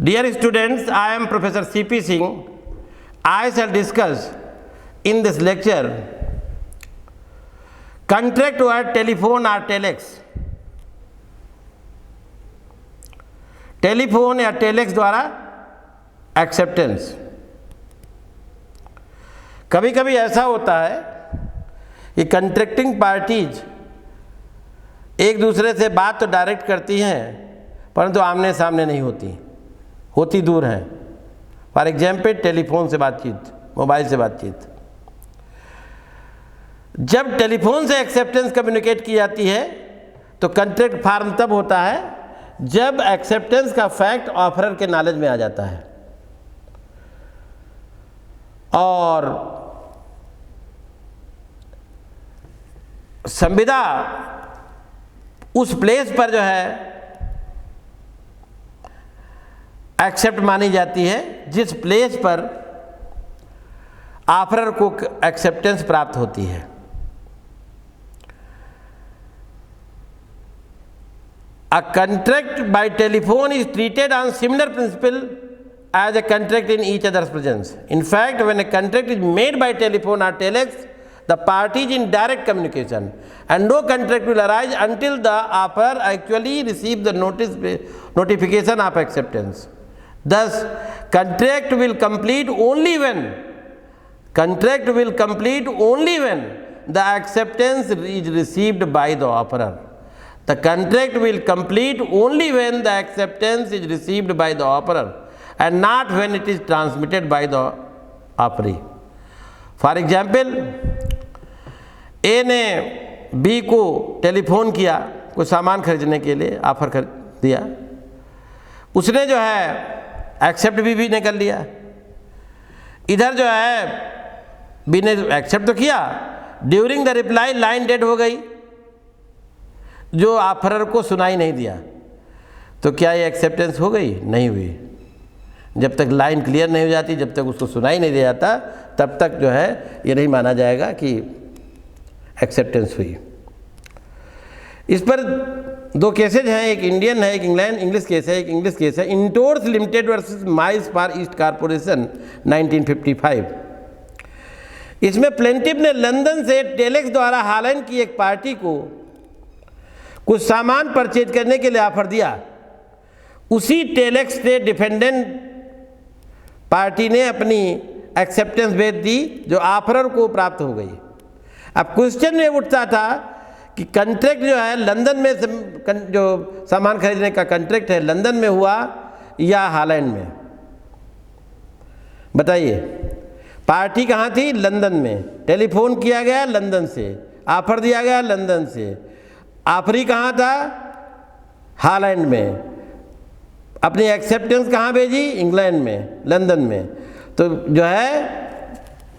Dear students, I am Professor C.P. Singh. I shall discuss in this lecture contract over telephone or telex. Telephone या telex द्वारा acceptance. कभी कभी ऐसा होता है कि कंट्रैक्टिंग पार्टीज एक दूसरे से बात तो डायरेक्ट करती हैं परंतु आमने सामने नहीं होती दूर हैं। फॉर एग्जाम्पल टेलीफोन से बातचीत, मोबाइल से बातचीत। जब टेलीफोन से एक्सेप्टेंस कम्युनिकेट की जाती है तो कंट्रैक्ट फॉर्म तब होता है जब एक्सेप्टेंस का फैक्ट ऑफरर के नॉलेज में आ जाता है और संविदा उस प्लेस पर जो है एक्सेप्ट मानी जाती है जिस प्लेस पर ऑफरर को एक्सेप्टेंस प्राप्त होती है। A contract by telephone is treated on similar principle as a contract in each other's presence. In fact, when a contract is made by telephone or telex, the party is in direct communication and no contract will arise until the offerer actually receives the notification of acceptance. Thus, contract will complete only when the acceptance is received by the offerer. The contract will complete only when the acceptance is received by the offerer and not when it is transmitted by the offeree. For example, A ने B को telephone किया कोई सामान खरीदने के लिए, offer कर दिया। उसने जो है एक्सेप्ट भी ने कर लिया। इधर जो है B ने एक्सेप्ट तो किया, during the reply line dead हो गई, जो ऑफरर को सुनाई नहीं दिया। तो क्या ये एक्सेप्टेंस हो गई? नहीं हुई। जब तक लाइन क्लियर नहीं हो जाती, जब तक उसको सुनाई नहीं दिया जाता, तब तक जो है ये नहीं माना जाएगा कि एक्सेप्टेंस हुई। इस पर दो केसेज हैं, एक इंडियन है, एक इंग्लिश केस है। एक इंग्लिश केस है Entores limited versus Miles Far East corporation 1955। इसमें प्लेंटिफ ने लंदन से टेलेक्स द्वारा हालैंड की एक पार्टी को कुछ सामान परचेज करने के लिए ऑफर दिया। उसी टेलेक्स से डिफेंडेंट पार्टी ने अपनी एक्सेप्टेंस भेज दी जो ऑफरर को प्राप्त हो गई। अब क्वेश्चन में उठता था कि कॉन्ट्रैक्ट जो है लंदन में, जो सामान खरीदने का कॉन्ट्रैक्ट है लंदन में हुआ या हॉलैंड में? बताइए। पार्टी कहाँ थी? लंदन में। टेलीफोन किया गया लंदन से, ऑफर दिया गया लंदन से। ऑफरी कहाँ था? हॉलैंड में। अपनी एक्सेप्टेंस कहाँ भेजी? इंग्लैंड में, लंदन में। तो जो है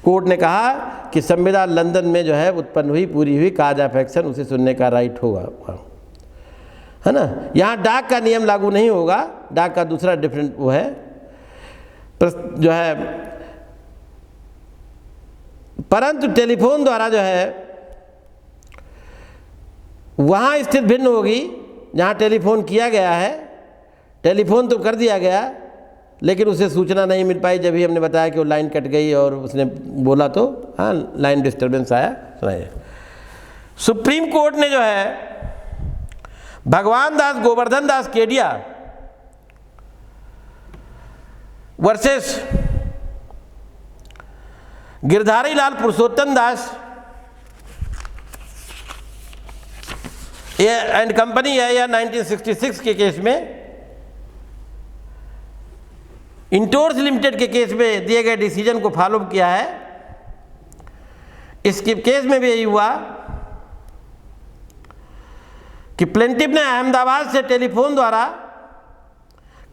कोर्ट ने कहा कि संविदा लंदन में जो है उत्पन्न हुई, पूरी हुई, काज ऑफ एक्शन उसे सुनने का राइट होगा, है ना। यहाँ डाक का नियम लागू नहीं होगा, डाक का दूसरा डिफरेंट वो है जो है, परंतु टेलीफोन द्वारा जो है वहाँ स्थिति भिन्न होगी जहाँ टेलीफोन किया गया है। टेलीफोन तो कर दिया गया लेकिन उसे सूचना नहीं मिल पाई। जब भी हमने बताया कि वो लाइन कट गई और उसने बोला तो हाँ लाइन डिस्टर्बेंस आया। सुनाइए। सुप्रीम कोर्ट ने जो है Bhagwan Das Govardhan Das Kedia versus Girdhari Lal Purushottam Das and company है या 1966 के केस में, इंटोर्स लिमिटेड के केस में दिए गए डिसीजन को फॉलो किया है। इस केस में भी यही हुआ कि प्लेंटिफ ने अहमदाबाद से टेलीफोन द्वारा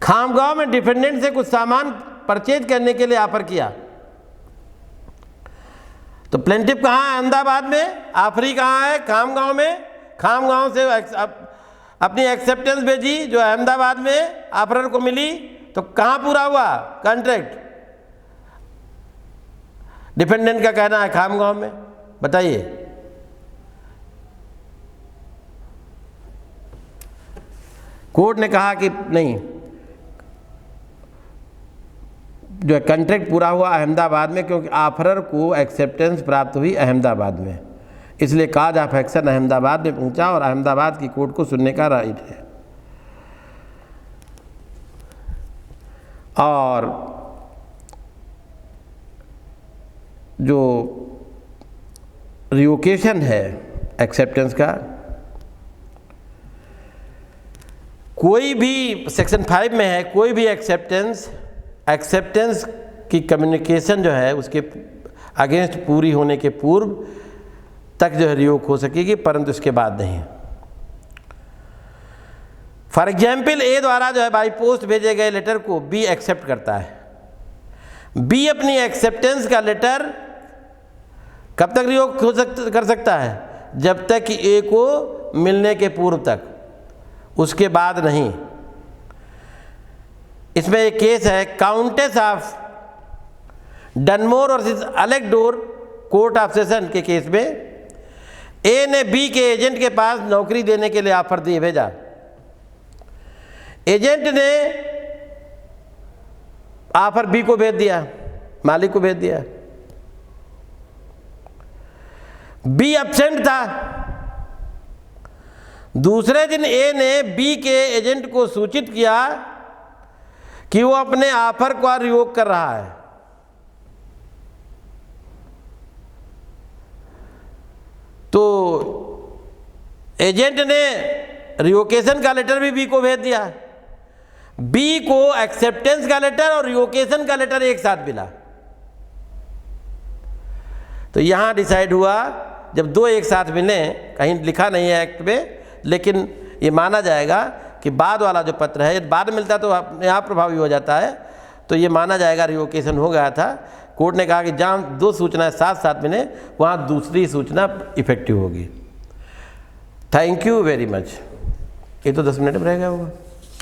खामगांव में डिफेंडेंट से कुछ सामान परचेज करने के लिए ऑफर किया। तो प्लेंटिफ कहाँ है? अहमदाबाद में। ऑफरी कहाँ है? खामगांव में। खामगांव से अपनी एक्सेप्टेंस भेजी जो अहमदाबाद में ऑफरर को मिली। तो कहाँ पूरा हुआ कॉन्ट्रैक्ट? डिफेंडेंट का कहना है खामगांव में। बताइए। कोर्ट ने कहा कि नहीं, जो है कॉन्ट्रैक्ट पूरा हुआ अहमदाबाद में, क्योंकि ऑफरर को एक्सेप्टेंस प्राप्त हुई अहमदाबाद में, इसलिए काज ऑफ एक्शन अहमदाबाद में पहुंचा और अहमदाबाद की कोर्ट को सुनने का राइट है। और जो रिवोकेशन है एक्सेप्टेंस का, कोई भी सेक्शन 5 में है, कोई भी एक्सेप्टेंस की कम्युनिकेशन जो है उसके अगेंस्ट पूरी होने के पूर्व तक जो है रिवोक हो सकेगी, परंतु इसके बाद नहीं। फॉर एग्जाम्पल ए द्वारा जो है बाई पोस्ट भेजे गए लेटर को बी एक्सेप्ट करता है। बी अपनी एक्सेप्टेंस का लेटर कब तक रिवोक कर सकता है? जब तक कि ए को मिलने के पूर्व तक, उसके बाद नहीं। इसमें एक केस है काउंटेस ऑफ डनमोर और अलेक्डोर कोर्ट ऑफ सेशन के केस में ए ने बी के एजेंट के पास नौकरी देने के लिए ऑफर दिए भेजा। एजेंट ने ऑफर बी को भेज दिया, मालिक को भेज दिया। बी एब्सेंट था। दूसरे दिन ए ने बी के एजेंट को सूचित किया कि वो अपने ऑफर को रिवोक कर रहा है। तो एजेंट ने रिवोकेशन का लेटर भी बी को भेज दिया। बी को एक्सेप्टेंस का लेटर और रिवोकेशन का लेटर एक साथ मिला। तो यहां डिसाइड हुआ, जब दो एक साथ मिले, कहीं लिखा नहीं है एक्ट में, लेकिन ये माना जाएगा कि बाद वाला जो पत्र है, बाद मिलता तो अपने आप प्रभावी हो जाता है, तो ये माना जाएगा रिवोकेशन हो गया था। कोर्ट ने कहा कि जहाँ दो सूचनाएं साथ साथ मिले वहाँ दूसरी सूचना इफेक्टिव होगी। Thank you very much. ये तो 10 मिनट में रहेगा वो।